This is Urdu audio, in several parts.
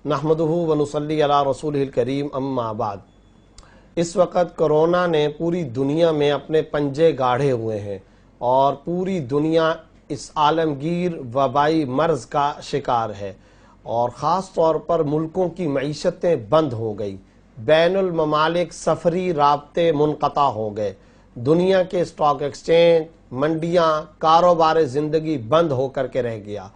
نحمدہ ونصلی علی رسولہ الکریم اما بعد۔ اس وقت کرونا نے پوری دنیا میں اپنے پنجے گاڑے ہوئے ہیں اور پوری دنیا اس عالمگیر وبائی مرض کا شکار ہے، اور خاص طور پر ملکوں کی معیشتیں بند ہو گئی، بین الممالک سفری رابطے منقطع ہو گئے، دنیا کے اسٹاک ایکسچینج، منڈیاں، کاروبار زندگی بند ہو کر کے رہ گیا،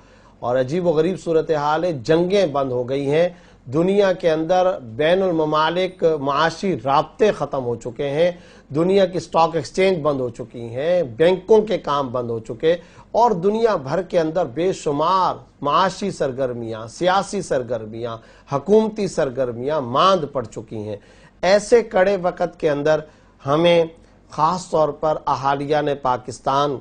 اور عجیب و غریب صورتحال ہے، جنگیں بند ہو گئی ہیں، دنیا کے اندر بین الممالک معاشی رابطے ختم ہو چکے ہیں، دنیا کی اسٹاک ایکسچینج بند ہو چکی ہیں، بینکوں کے کام بند ہو چکے، اور دنیا بھر کے اندر بے شمار معاشی سرگرمیاں، سیاسی سرگرمیاں، حکومتی سرگرمیاں ماند پڑ چکی ہیں۔ ایسے کڑے وقت کے اندر ہمیں خاص طور پر اہالیان پاکستان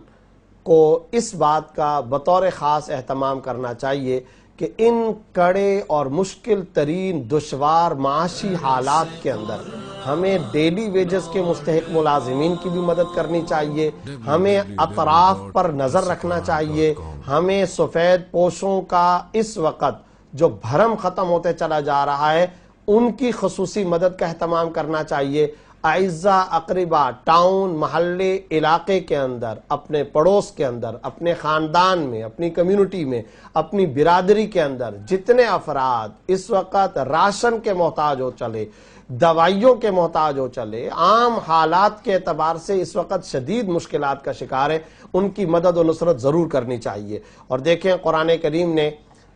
کو اس بات کا بطور خاص اہتمام کرنا چاہیے کہ ان کڑے اور مشکل ترین دشوار معاشی حالات کے اندر ہمیں ڈیلی ویجز کے مستحق ملازمین کی بھی مدد کرنی چاہیے، ہمیں اطراف پر نظر رکھنا چاہیے، ہمیں سفید پوشوں کا اس وقت جو بھرم ختم ہوتے چلا جا رہا ہے ان کی خصوصی مدد کا اہتمام کرنا چاہیے۔ اعزا اقربا ٹاؤن، محلے، علاقے کے اندر، اپنے پڑوس کے اندر، اپنے خاندان میں، اپنی کمیونٹی میں، اپنی برادری کے اندر جتنے افراد اس وقت راشن کے محتاج ہو چلے، دوائیوں کے محتاج ہو چلے، عام حالات کے اعتبار سے اس وقت شدید مشکلات کا شکار ہے، ان کی مدد و نصرت ضرور کرنی چاہیے۔ اور دیکھیں قرآن کریم نے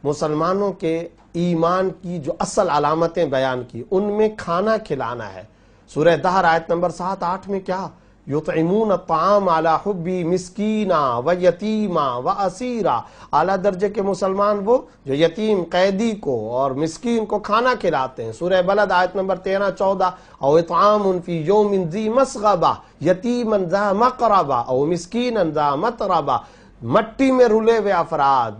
مسلمانوں کے ایمان کی جو اصل علامتیں بیان کی، ان میں کھانا کھلانا ہے۔ سورہ دہر آیت نمبر 7-8 میں کیا؟ یطعمون الطعام علی حبی مسکینا و یتیما و اسیرا، اعلیٰ درجے کے مسلمان وہ جو یتیم قیدی کو اور مسکین کو کھانا کھلاتے ہیں۔ سورہ بلد آیت نمبر 13-14 او اطعام فی یوم ذی مسغبہ یتیما ذا مقربہ او مسکینا ذا متربہ، مٹی میں رلے ہوئے افراد،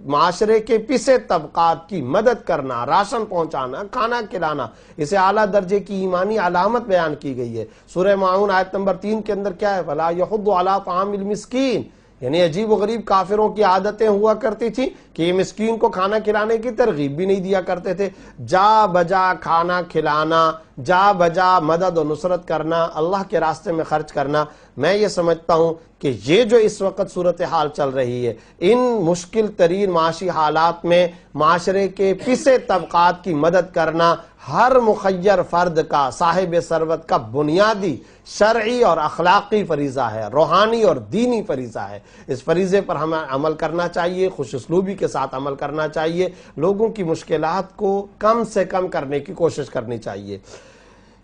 معاشرے کے پسے طبقات کی مدد کرنا، راشن پہنچانا، کھانا کھلانا، اسے اعلیٰ درجے کی ایمانی علامت بیان کی گئی ہے۔ سورہ ماعون آیت نمبر 3 کے اندر کیا ہے؟ فَلَا يَحُضُّ عَلَىٰ طَعَامِ الْمِسْكِينِ، یعنی عجیب و غریب کافروں کی عادتیں ہوا کرتی تھی کہ یہ مسکین کو کھانا کھلانے کی ترغیب بھی نہیں دیا کرتے تھے۔ جا بجا کھانا کھلانا، جا بجا مدد و نصرت کرنا، اللہ کے راستے میں خرچ کرنا، میں یہ سمجھتا ہوں کہ یہ جو اس وقت صورتحال چل رہی ہے، ان مشکل ترین معاشی حالات میں معاشرے کے پسے طبقات کی مدد کرنا ہر مخیر فرد کا، صاحب ثروت کا بنیادی شرعی اور اخلاقی فریضہ ہے، روحانی اور دینی فریضہ ہے۔ اس فریضے پر ہمیں عمل کرنا چاہیے، خوش اسلوبی کے ساتھ عمل کرنا چاہیے، لوگوں کی مشکلات کو کم سے کم کرنے کی کوشش کرنی چاہیے۔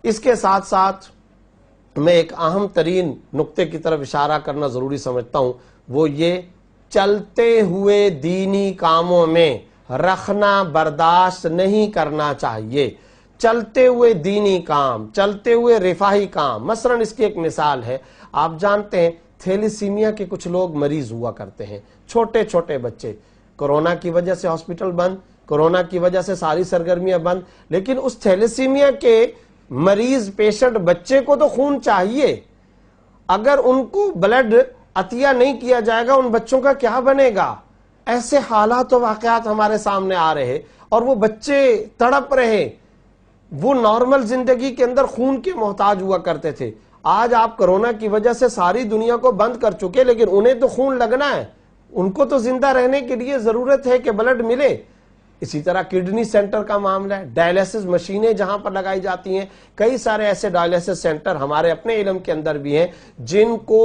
اس کے ساتھ ساتھ میں ایک اہم ترین نقطے کی طرف اشارہ کرنا ضروری سمجھتا ہوں، وہ یہ چلتے ہوئے دینی کاموں میں رکھنا برداشت نہیں کرنا چاہیے۔ چلتے ہوئے دینی کام، چلتے ہوئے رفاہی کام، مثلا اس کی ایک مثال ہے، آپ جانتے ہیں تھیلیسیمیا کے کچھ لوگ مریض ہوا کرتے ہیں، چھوٹے چھوٹے بچے، کرونا کی وجہ سے ہاسپٹل بند، کرونا کی وجہ سے ساری سرگرمیاں بند، لیکن اس تھیلیسیمیا کے مریض پیشنٹ بچے کو تو خون چاہیے، اگر ان کو بلڈ عطیہ نہیں کیا جائے گا ان بچوں کا کیا بنے گا؟ ایسے حالات و واقعات ہمارے سامنے آ رہے اور وہ بچے تڑپ رہے، وہ نارمل زندگی کے اندر خون کے محتاج ہوا کرتے تھے۔ آج آپ کرونا کی وجہ سے ساری دنیا کو بند کر چکے، لیکن انہیں تو خون لگنا ہے، ان کو تو زندہ رہنے کے لیے ضرورت ہے کہ بلڈ ملے۔ اسی طرح کڈنی سینٹر کا معاملہ ہے، ڈائلیسس مشینیں جہاں پر لگائی جاتی ہیں، کئی سارے ایسے ڈائلیسس سینٹر ہمارے اپنے علم کے اندر بھی ہیں جن کو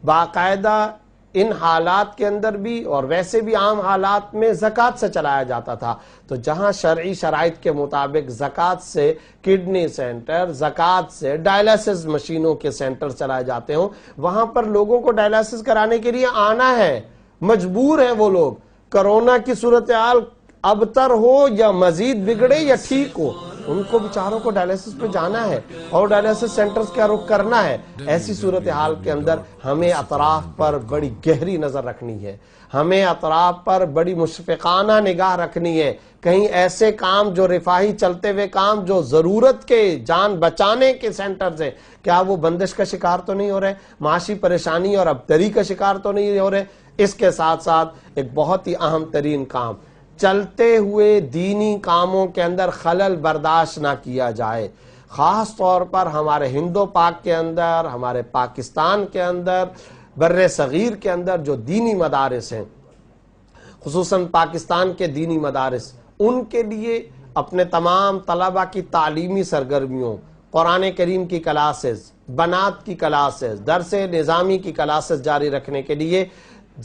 باقاعدہ ان حالات کے اندر بھی اور ویسے بھی عام حالات میں زکوٰۃ سے چلایا جاتا تھا۔ تو جہاں شرعی شرائط کے مطابق زکوٰۃ سے کڈنی سینٹر، زکوٰۃ سے ڈائلیسس مشینوں کے سینٹر چلائے جاتے ہوں، وہاں پر لوگوں کو ڈائلیسس کرانے کے لیے آنا ہے، مجبور ہیں وہ لوگ، کرونا کی صورتحال ابتر ہو یا مزید بگڑے یا ٹھیک ہو، ان کو بیچاروں کو ڈائلیسس پہ جانا ہے اور ڈائلیسس سینٹرز کا رخ کرنا ہے۔ ایسی صورتحال کے اندر ہمیں اطراف پر بڑی گہری نظر رکھنی ہے، ہمیں اطراف پر بڑی مشفقانہ نگاہ رکھنی ہے، کہیں ایسے کام جو رفاہی چلتے ہوئے کام جو ضرورت کے جان بچانے کے سینٹرز ہیں، کیا وہ بندش کا شکار تو نہیں ہو رہے، معاشی پریشانی اور ابتری کا شکار تو نہیں ہو رہے۔ اس کے ساتھ ساتھ ایک بہت ہی اہم ترین کام، چلتے ہوئے دینی کاموں کے اندر خلل برداشت نہ کیا جائے. خاص طور پر ہمارے ہندو پاک کے اندر، ہمارے پاکستان کے اندر، بر صغیر کے اندر جو دینی مدارس ہیں، خصوصاً پاکستان کے دینی مدارس، ان کے لیے اپنے تمام طلبہ کی تعلیمی سرگرمیوں، قرآن کریم کی کلاسز، بنات کی کلاسز، درس نظامی کی کلاسز جاری رکھنے کے لیے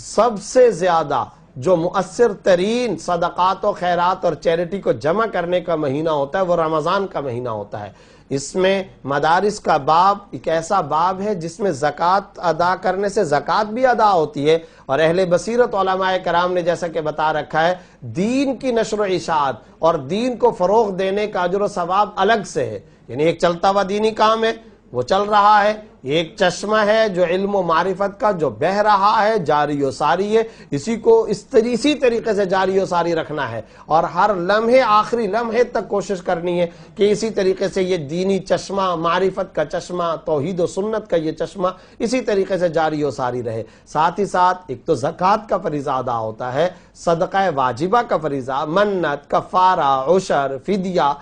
سب سے زیادہ جو مؤثر ترین صدقات و خیرات اور چیریٹی کو جمع کرنے کا مہینہ ہوتا ہے وہ رمضان کا مہینہ ہوتا ہے. اس میں مدارس کا باب ایک ایسا باب ہے جس میں زکوٰۃ ادا کرنے سے زکوٰۃ بھی ادا ہوتی ہے، اور اہل بصیرت علماء کرام نے جیسا کہ بتا رکھا ہے دین کی نشر و اشاعت اور دین کو فروغ دینے کا اجر و ثواب الگ سے ہے. یعنی ایک چلتا ہوا دینی کام ہے وہ چل رہا ہے، ایک چشمہ ہے جو علم و معرفت کا جو بہہ رہا ہے، جاری و ساری ہے، اسی کو اسی طریقے سے جاری و ساری رکھنا ہے، اور ہر لمحے آخری لمحے تک کوشش کرنی ہے کہ اسی طریقے سے یہ دینی چشمہ، معرفت کا چشمہ، توحید و سنت کا یہ چشمہ اسی طریقے سے جاری و ساری رہے. ساتھ ہی ساتھ ایک تو زکوٰۃ کا فریضہ ادا ہوتا ہے، صدقہ واجبہ کا فریضہ، منت، کفارہ، عشر، فدیہ،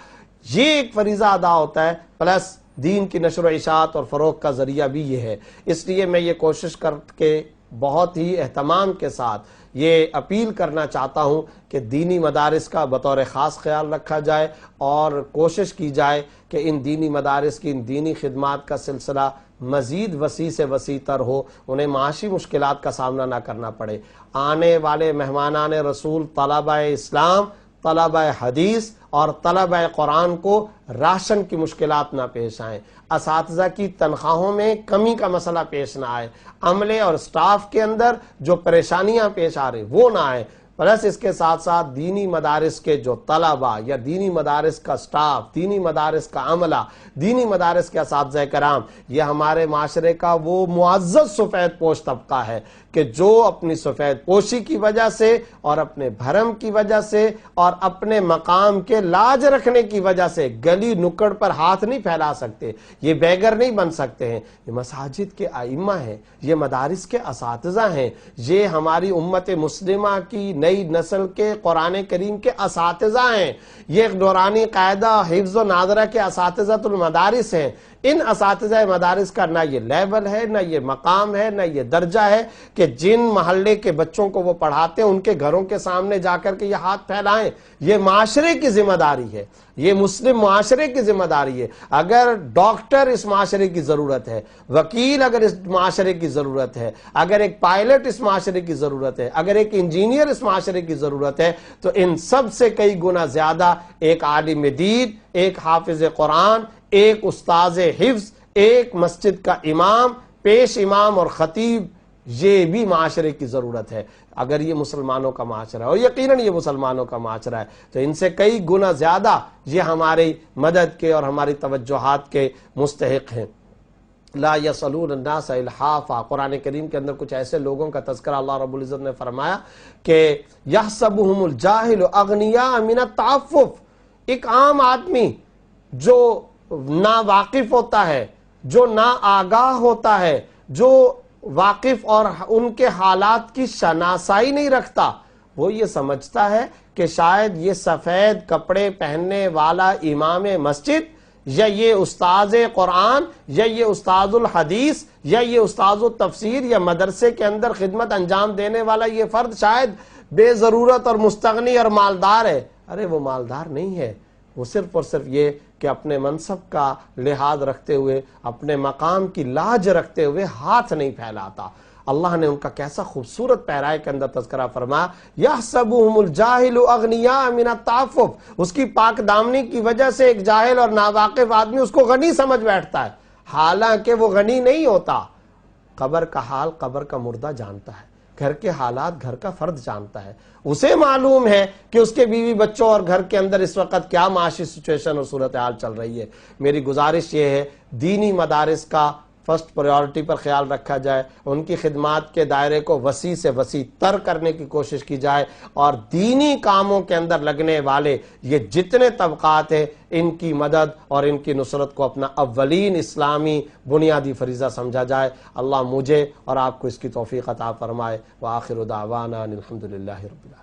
یہ ایک فریضہ ادا ہوتا ہے، پلس دین کی نشر و اشاعت اور فروغ کا ذریعہ بھی یہ ہے. اس لیے میں یہ کوشش کر کے بہت ہی اہتمام کے ساتھ یہ اپیل کرنا چاہتا ہوں کہ دینی مدارس کا بطور خاص خیال رکھا جائے اور کوشش کی جائے کہ ان دینی مدارس کی ان دینی خدمات کا سلسلہ مزید وسیع سے وسیع تر ہو، انہیں معاشی مشکلات کا سامنا نہ کرنا پڑے. آنے والے مہمانان رسول، طلبہ اسلام، طلبہ حدیث اور طلبہ قرآن کو راشن کی مشکلات نہ پیش آئیں، اساتذہ کی تنخواہوں میں کمی کا مسئلہ پیش نہ آئے، عملے اور سٹاف کے اندر جو پریشانیاں پیش آ رہی وہ نہ آئیں. پلس اس کے ساتھ ساتھ دینی مدارس کے جو طلبہ یا دینی مدارس کا سٹاف، دینی مدارس کا عملہ، دینی مدارس کے اساتذہ کرام، یہ ہمارے معاشرے کا وہ معزز سفید پوش طبقہ ہے کہ جو اپنی سفید پوشی کی وجہ سے اور اپنے بھرم کی وجہ سے اور اپنے مقام کے لاج رکھنے کی وجہ سے گلی نکڑ پر ہاتھ نہیں پھیلا سکتے، یہ بیگر نہیں بن سکتے ہیں. یہ مساجد کے ائمہ ہیں، یہ مدارس کے اساتذہ ہیں، یہ ہماری امت مسلمہ کی نئی نسل کے قرآن کریم کے اساتذہ ہیں، یہ نورانی قاعدہ حفظ و ناظرہ کے اساتذہ المدارس ہیں. ان اساتذہ مدارس کا نہ یہ لیول ہے، نہ یہ مقام ہے، نہ یہ درجہ ہے کہ جن محلے کے بچوں کو وہ پڑھاتے ہیں ان کے گھروں کے سامنے جا کر کے یہ ہاتھ پھیلائیں. یہ معاشرے کی ذمہ داری ہے، یہ مسلم معاشرے کی ذمہ داری ہے. اگر ڈاکٹر اس معاشرے کی ضرورت ہے، وکیل اگر اس معاشرے کی ضرورت ہے، اگر ایک پائلٹ اس معاشرے کی ضرورت ہے، اگر ایک انجینئر اس معاشرے کی ضرورت ہے، تو ان سب سے کئی گنا زیادہ ایک عالم دین، ایک حافظ قرآن، ایک استاذ حفظ، ایک مسجد کا امام، پیش امام اور خطیب، یہ بھی معاشرے کی ضرورت ہے. اگر یہ مسلمانوں کا معاشرہ ہے، اور یقیناً یہ مسلمانوں کا معاشرہ ہے، تو ان سے کئی گنا زیادہ یہ ہماری مدد کے اور ہماری توجہات کے مستحق ہیں. لا یصلون الناس الحافا، قرآن کریم کے اندر کچھ ایسے لوگوں کا تذکرہ اللہ رب العزت نے فرمایا کہ یحسبهم الجاہل اغنیاء من التعفف. ایک عام آدمی جو نا واقف ہوتا ہے، جو نا آگاہ ہوتا ہے، جو واقف اور ان کے حالات کی شناسائی نہیں رکھتا، وہ یہ سمجھتا ہے کہ شاید یہ سفید کپڑے پہننے والا امام مسجد یا یہ استاذ قرآن یا یہ استاذ الحدیث یا یہ استاذ التفسیر یا مدرسے کے اندر خدمت انجام دینے والا یہ فرد شاید بے ضرورت اور مستغنی اور مالدار ہے. ارے وہ مالدار نہیں ہے، وہ صرف اور صرف یہ کہ اپنے منصب کا لحاظ رکھتے ہوئے، اپنے مقام کی لاج رکھتے ہوئے ہاتھ نہیں پھیلاتا. اللہ نے ان کا کیسا خوبصورت پیرائے کے اندر تذکرہ فرمایا، یحسبهم الجاہل اغنیاء من التعفف. اس کی پاک دامنی کی وجہ سے ایک جاہل اور ناواقف آدمی اس کو غنی سمجھ بیٹھتا ہے، حالانکہ وہ غنی نہیں ہوتا. قبر کا حال قبر کا مردہ جانتا ہے، گھر کے حالات گھر کا فرد جانتا ہے. اسے معلوم ہے کہ اس کے بیوی بچوں اور گھر کے اندر اس وقت کیا معاشی سچویشن اور صورتحال چل رہی ہے. میری گزارش یہ ہے دینی مدارس کا فرسٹ پریورٹی پر خیال رکھا جائے، ان کی خدمات کے دائرے کو وسیع سے وسیع تر کرنے کی کوشش کی جائے، اور دینی کاموں کے اندر لگنے والے یہ جتنے طبقات ہیں ان کی مدد اور ان کی نصرت کو اپنا اولین اسلامی بنیادی فریضہ سمجھا جائے. اللہ مجھے اور آپ کو اس کی توفیق عطا فرمائے. وآخر دعوانا الحمدللہ رب العالمین.